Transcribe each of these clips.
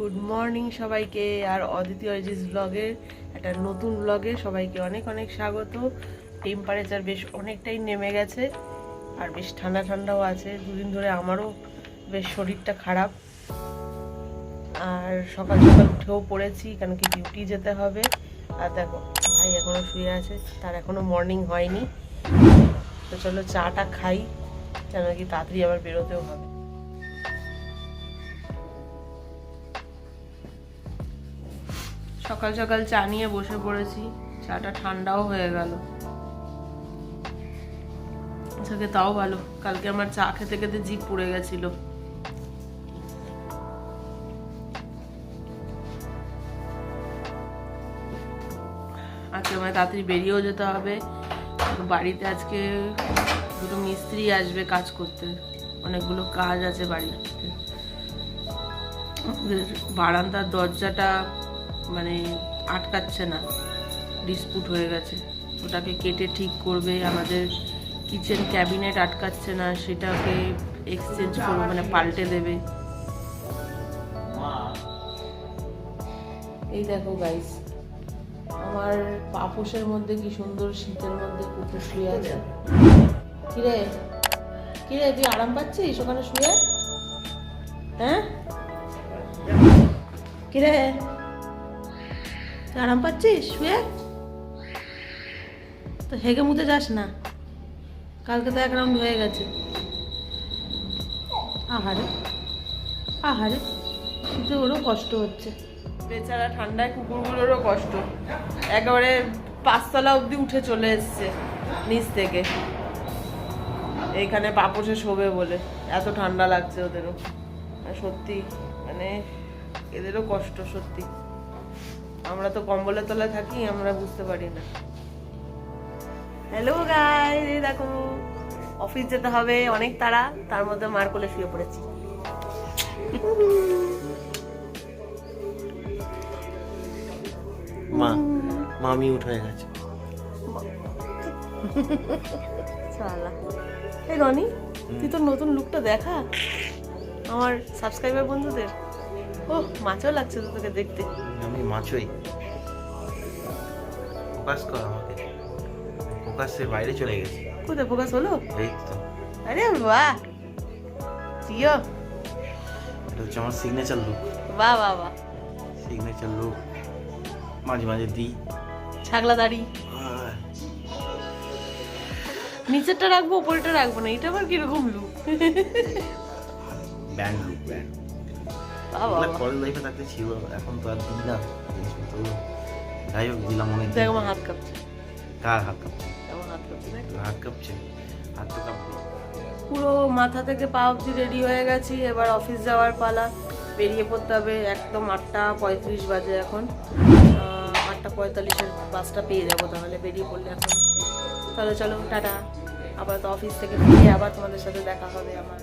Good morning সবাইকে। আর অদিতি অরিজিৎ ব্লগের একটা নতুন ব্লগে সবাইকে অনেক অনেক স্বাগত। টেম্পারেচার বেশ অনেকটাই নেমে গেছে আর বেশ ঠান্ডা ঠান্ডাও আছে। দুদিন ধরে আমারও বেশ শরীরটা খারাপ। আর সকাল সকাল উঠেও পড়েছি, কারণ কি ডিউটি যেতে হবে। আর দেখো ভাই এখনও শুয়ে আছে, তার এখনও মর্নিং হয়নি। তো চলো চাটা খাই, কেন কি তাড়াতাড়ি আবার বেরোতেও হবে। সকাল সকাল চা নিয়ে বসে পড়েছি, চাটা ঠান্ডাও হয়ে গেল। আজকে তাও ভালো, কালকে আমার চা খেতে খেতে জিভ পুড়ে গেছিল। আজকে আমার তাড়াতাড়ি বেরিয়েও যেতে হবে। বাড়িতে আজকে দুটো মিস্ত্রি আসবে কাজ করতে, অনেকগুলো কাজ আছে বাড়িতে। বারান্দার দরজাটা মানে আটকাচ্ছে না, ডিসপুট হয়ে গেছে, ওটাকে কেটে ঠিক করবে। আমাদের কিচেন ক্যাবিনেট আটকাচ্ছে না, সেটাকে এক্সচেঞ্জ করবে, মানে পাল্টে দেবে। এই দেখো গাইস, আমার পাপোশের মধ্যে কি সুন্দর শীতের মধ্যে কুকুর শুয়ে আছে। কিরে কিরে, তুই আরাম পাচ্ছিস ওখানে শুয়ে? হ্যাঁ কিরে, আরাম পাচ্ছিস শুয়ে? তো হেগে মুতে যাস না, কালকে তো এক রাউন্ড হয়ে গেছে। আহারে আহারে, শীতে ওরও কষ্ট হচ্ছে বেচারা, ঠান্ডায় কুকুরগুলোরও কষ্ট। একেবারে 5 তলা অবধি উঠে চলে এসছে নিচ থেকে, এইখানে পাপোশে শোবে বলে। এত ঠান্ডা লাগছে ওদেরও। আর সত্যি মানে এদেরও কষ্ট সত্যি। আমরা তো কম্বলের তলায় থাকি, আমরা বুঝতে পারি না। হ্যালো গাইস, এই দেখো অফিস যেতে হবে, অনেক তাড়া, তার মধ্যে মার কোলে শুয়ে পড়েছি। মামি উঠে গেছে। এই রনি, তুই তোর নতুন লুকটা দেখা আমার সাবস্ক্রাইবার বন্ধুদের। ও মাছও লাগছে তো তোকে দেখতে। আমি মাছই, ফোকাস কর আমাকে, ফোকাসের বাইরে চলে গেছে। কোথায় ফোকাস হলো? এই তো। আরে বাহ, জিও, এটা হচ্ছে আমার সিগনেচার লুক। বাহ বাহ বাহ, সিগনেচার লুক মাঝে মাঝে দিই। ছাগলা দাড়ি নিচেরটা রাখবো, উপরেরটা রাখবো না, এটা আবার কিরকম look? Band look, band. College লাইফে থাকতে ছিল, এখন তো আর দিই না। তো যাই হোক, দিলাম অনেক। দেখ আমার হাত কাঁপছে। কার হাত কাঁপছে? আমার হাত কাঁপছে। হাত কাঁপছে, হাত তো কাঁপবে। পুরো মাথা থেকে পা অবধি রেডি হয়ে গেছি, এবার অফিস যাওয়ার পালা। বেরিয়ে পড়তে হবে, একদম 8:35 বাজে এখন। 8:45-এর বাসটা পেয়ে যাবো, তাহলে বেরিয়ে পড়লে এখন। তাহলে চলো টাটা, আবার তো অফিস থেকে ফিরে আবার তোমাদের সাথে দেখা হবে আমার।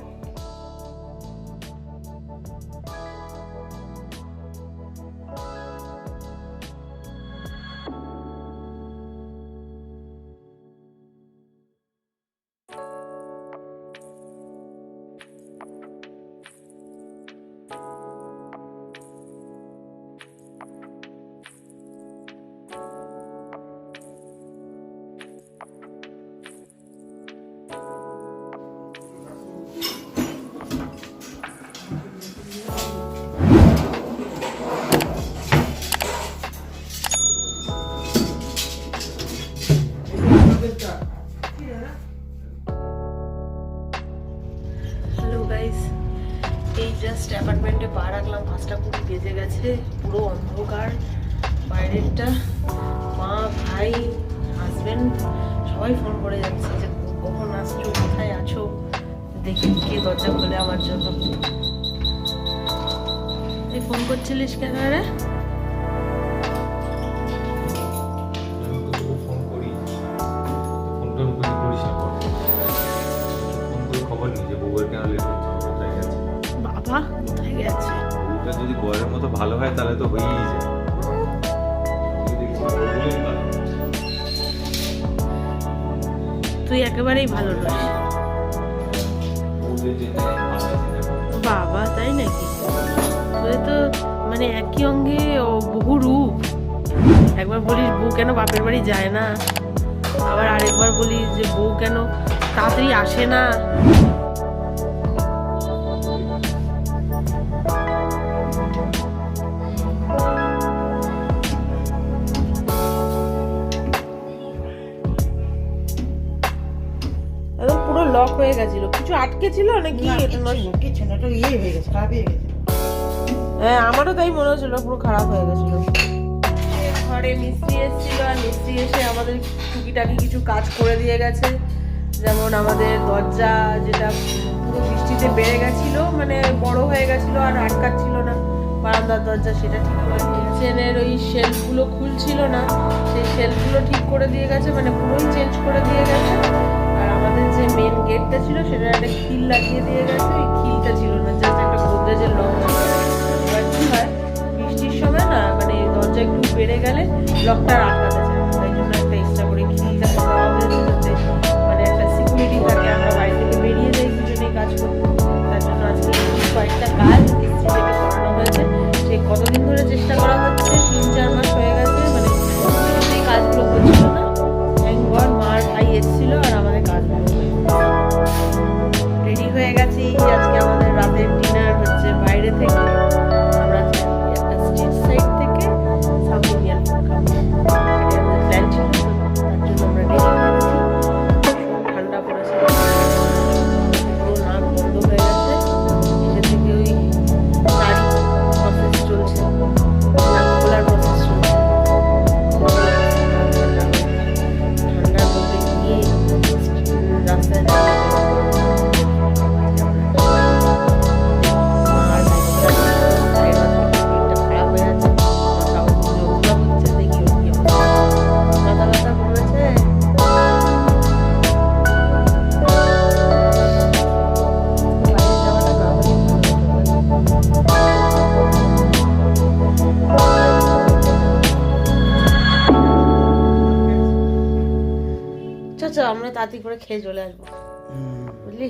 হ্যালো গাইস, এই জাস্ট অ্যাপার্টমেন্টে পা রাখলাম, 5:20 বেজে গেছে, পুরো অন্ধকার বাইরেরটা। মা, ভাই, হাজবেন্ড সবাই ফোন করে যাচ্ছে যে কখন আসছো, কোথায় আছো, দেখি কে দরজা খোলে আমার জন্য। তুই ফোন করছিলিস কেন রে? বাবা কোথায় গেছে? যদি বরের মতো ভালো হয় তাহলে তো হয়েই যায়। তুই একেবারেই ভালো নস বাবা, তাই নাকি? তুই তো মানে একই অঙ্গে ও বহু রূপ। একবার বলিস বউ কেন বাপের বাড়ি যায় না, আবার আরেকবার বলিস যে বউ কেন তাড়াতাড়ি আসে না। একদম পুরো লক হয়ে গেছিল, কিছু আটকে ছিল নাকি? এটা নয় কিছু না, এটা ইয়ে হয়ে গেছে, খারাপ হয়ে গেছে। হ্যাঁ আমারও তাই মনে হচ্ছিল, পুরো খারাপ হয়ে গেছিল। ঘরে মিস্ত্রি এসেছিল, আর মিস্ত্রি এসে আমাদের টুকিটাকি কিছু কাজ করে দিয়ে গেছে। যেমন আমাদের দরজা যেটা পুরো বৃষ্টিতে বেড়ে গেছিল, মানে বড় হয়ে গেছিল আর আটকাচ্ছিল না বারান্দার দরজা, সেটা ঠিক করে দিয়ে কিচেনের ওই শেলফগুলো খুলছিল না, সেই শেলফগুলো ঠিক করে দিয়ে গেছে, মানে পুরোই চেঞ্জ করে দিয়ে গেছে। আর আমাদের যে মেন গেটটা ছিল সেটা একটা খিল লাগিয়ে দিয়ে গেছে, ওই খিলটা ছিল না, জাস্ট একটা গোদরেজের লক ছিল। এবার কি হয়, বৃষ্টির সময় না মানে দরজা একটু বেড়ে গেলে লকটা আটকাতে চায় না, তাই জন্য একটা এক্সট্রা করে খিলটা দেওয়া হয়েছে, যাতে মানে একটা সিকিউরিটি থাকে, আমরা বাড়ি থেকে বেরিয়ে যাই দুজনেই কাজ করতে। তার জন্য আজকে কয়েকটা কাজ মিস্ত্রি থেকে করানো হয়েছে। সে কতদিন ধরে চেষ্টা করা হচ্ছে, 3-4 মাস হয়ে গেছে, মানে সেই কাজগুলো হচ্ছিল না। একবার মার ভাই এসেছিল আর আমাদের কাজগুলো রেডি হয়ে গেছি। আজকে আমাদের রাতের ডিনার হচ্ছে বাইরে থেকে, আমরা একটা স্ট্রিট সাইড থেকে সাউথ ইন্ডিয়ান ফুড খাবো, এটাই আমাদের প্ল্যান ছিল। তার জন্য আমরা রেডি হয়ে গেছি। ঠান্ডা পড়েছে, পুরো নাক বন্ধ হয়ে গেছে, এসে থেকে ওই নাড়ি প্রসেস চলছে, নাক খোলার প্রসেস চলছে। ঠান্ডার মধ্যে গিয়ে রাস্তায় আমরা তাড়াতাড়ি করে খেয়ে চলে আসবো, বুঝলি?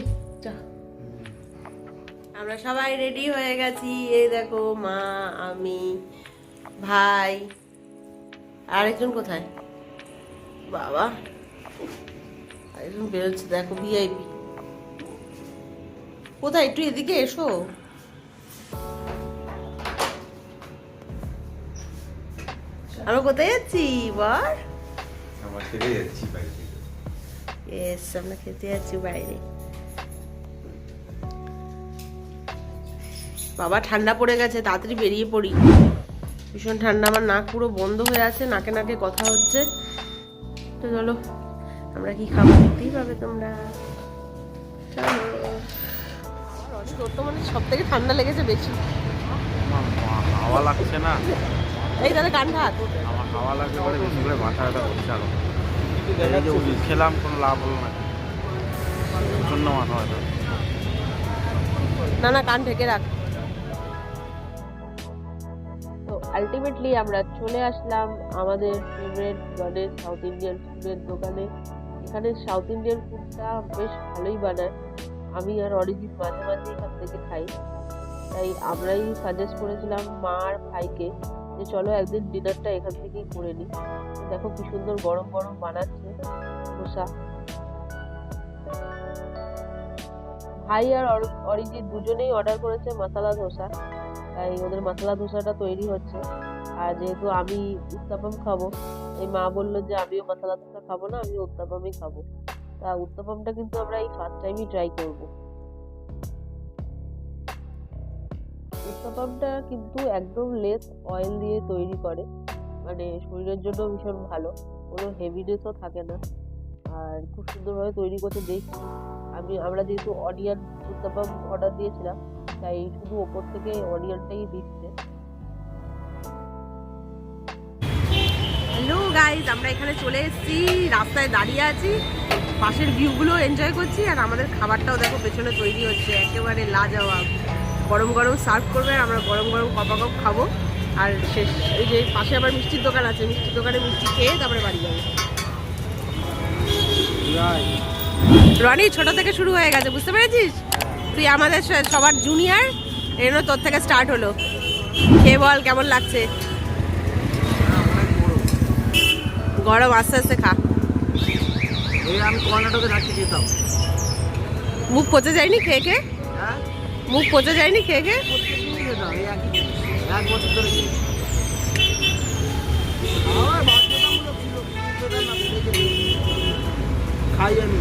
আমরা সবাই রেডি হয়ে গেছি। এই দেখো, মা, আমি, ভাই, আরেকজন কোথায়? বাবা, আরেকজন বেরোচ্ছে, দেখো ভিআইপি কোথায়? একটু এদিকে এসো। আমরা কোথায় যাচ্ছি বল? আমার খেতে যাচ্ছি বাইরে থেকে। ইয়েস, আমরা খেতে যাচ্ছি বাইরে। বাবা ঠান্ডা পড়ে গেছে, তাড়াতাড়ি বেরিয়ে পড়ি, ভীষণ ঠান্ডা। আমার নাক পুরো বন্ধ হয়ে আছে, নাকে নাকে কথা হচ্ছে। তো চলো, আমরা কি খাবো দেখতেই পাবে তোমরা। চলো। তোর তো মানে সব থেকে ঠান্ডা লেগেছে বেশি। হাওয়া লাগছে না, এই তাহলে কান্না হাত। আমার হাওয়া লাগছে বলে বেশি করে মাথা ব্যথা করছে। আরো এই যে ওষুধ খেলাম, কোনো লাভ হলো না, প্রচন্ড মাথা ব্যথা। না না, কান ঢেকে রাখ। তো আলটিমেটলি আমরা চলে আসলাম আমাদের ফেভারিট মানে সাউথ ইন্ডিয়ান ফুডের দোকানে। এখানে সাউথ ইন্ডিয়ান ফুডটা বেশ ভালোই বানায়। আমি আর অরিজিৎ মাঝে মাঝে এখান থেকে খাই, তাই আমরাই সাজেস্ট করেছিলাম মা আর ভাইকে যে চলো একদিন ডিনারটা এখান থেকেই করে নিই। দেখো কি সুন্দর গরম গরম বানাচ্ছে ধোসা। ভাই আর অরিজিৎ দুজনেই অর্ডার করেছে মশলা ধোসা, তাই ওদের মশলা ধোসাটা তৈরি হচ্ছে। আর যেহেতু আমি উত্তাপাম খাবো, এই মা বললো যে আমিও মশলা ধোসা খাবো না, আমি উত্তাপামই খাবো। তা উত্তাপামটা কিন্তু আমরা এই ফার্স্ট টাইমই ট্রাই করবো। উত্তাপামটা কিন্তু একদম লেস অয়েল দিয়ে তৈরি করে, মানে শরীরের জন্য ভীষণ ভালো, কোনো হেভিনেসও থাকে না, আর খুব সুন্দরভাবে তৈরি করতে দেখছি। আমরা যেহেতু অনিয়ন উত্তাপাম অর্ডার দিয়েছিলাম, তাই শুধু ওপর থেকে অনিয়নটাই দিচ্ছে। হ্যালো গাইস, আমরা এখানে চলে এসেছি, রাস্তায় দাঁড়িয়ে আছি, পাশের ভিউগুলো এনজয় করছি, আর আমাদের খাবারটাও দেখো পেছনে তৈরি হচ্ছে, একেবারে লাজবাব। গরম গরম সার্ভ করবে, আর আমরা গরম গরম কপাকপ খাবো। আর শেষ এই যে পাশে আবার মিষ্টির দোকান আছে, মিষ্টির দোকানে মিষ্টি খেয়ে তারপরে বাড়ি যাবো। রনি ছোট থেকে শুরু হয়ে গেছে, বুঝতে পেরেছিস? তুই আমাদের সবার জুনিয়র, এর তোর থেকে স্টার্ট হলো। খেয়ে বল কেমন লাগছে। গরম আস্তে আস্তে খা। এই আমি কর্ণাটকে থাকতে যেতাম। মুখ পচে যায়নি খেয়ে খেয়ে? হ্যাঁ, মুখ পচে যায়নি খেয়ে খেয়ে? প্রত্যেকদিনই যেতাম এই একই জিনিস। 1 বছর ধরে খেয়েছি। আমার বাধ্যতামূলক ছিল, যেতাম না, খাই আমি।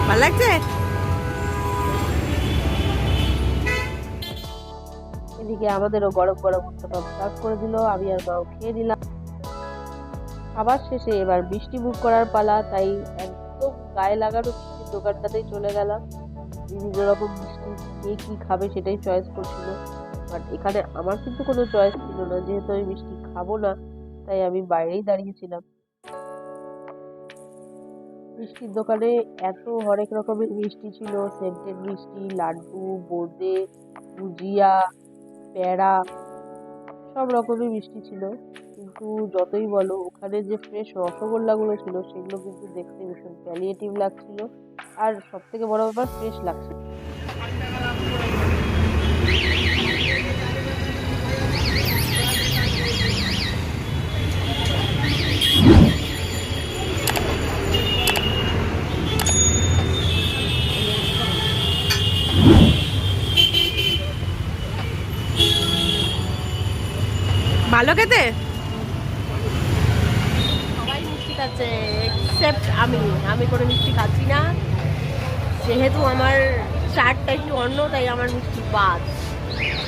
ভালো লাগছে? এদিকে আমাদেরও গরম গরম উত্তাপ সার্ভ করে দিল, আমি আর মাও খেয়ে নিলাম। খাবার শেষে এবার মিষ্টি মুখ করার পালা, তাই একদম গায়ে লাগানো মিষ্টির দোকানটাতেই চলে গেলাম। বিভিন্ন রকম মিষ্টি কে কি খাবে সেটাই চয়েস করছিল, বাট এখানে আমার কিন্তু কোনো চয়েস ছিল না, যেহেতু আমি মিষ্টি খাবো না তাই আমি বাইরেই দাঁড়িয়েছিলাম। মিষ্টির দোকানে এত হরেক রকমের মিষ্টি ছিল, সেন্টেড মিষ্টি, লাড্ডু, বোঁদে, গুজিয়া, প্যাড়া, সব রকমের মিষ্টি ছিল। কিন্তু যতই বলো ওখানে যে ফ্রেশ রসগোল্লাগুলো ছিল সেগুলো কিন্তু দেখতে ভীষণ প্যালিয়েটিভ লাগছিল, আর সব থেকে বড় ব্যাপার ফ্রেশ লাগছিল। ভালো খেতে, সবাই মিষ্টি খাচ্ছে এক্সেপ্ট আমি কোনো মিষ্টি খাচ্ছি না, যেহেতু আমার চারটা একটু অন্য, তাই আমার মিষ্টি বাদ।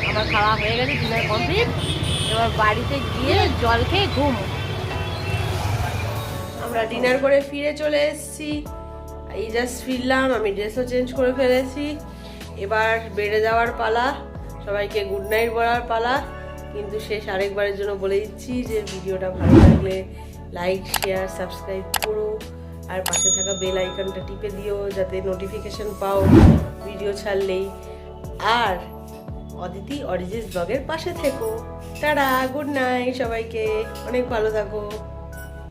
আমার খাওয়া হয়ে গেছে, ডিনার কমপ্লিট, এবার বাড়িতে গিয়ে জল খেয়ে ঘুম। আমরা ডিনার করে ফিরে চলে এসেছি, এই জাস্ট ফিরলাম, আমি ড্রেসও চেঞ্জ করে ফেলেছি, এবার বেডে যাওয়ার পালা, সবাইকে গুড নাইট বলার পালা। কিন্তু শেষ আরেকবারের জন্য বলে দিচ্ছি যে ভিডিওটা ভালো লাগলে লাইক, শেয়ার, সাবস্ক্রাইব করো, আর পাশে থাকা বেল আইকনটা টিপে দিও যাতে নোটিফিকেশন পাও ভিডিও ছাড়লেই। আর অদিতি অরিজিৎ ব্লগের পাশে থেকো। টাটা, গুড নাইট সবাইকে, অনেক ভালো থাকো।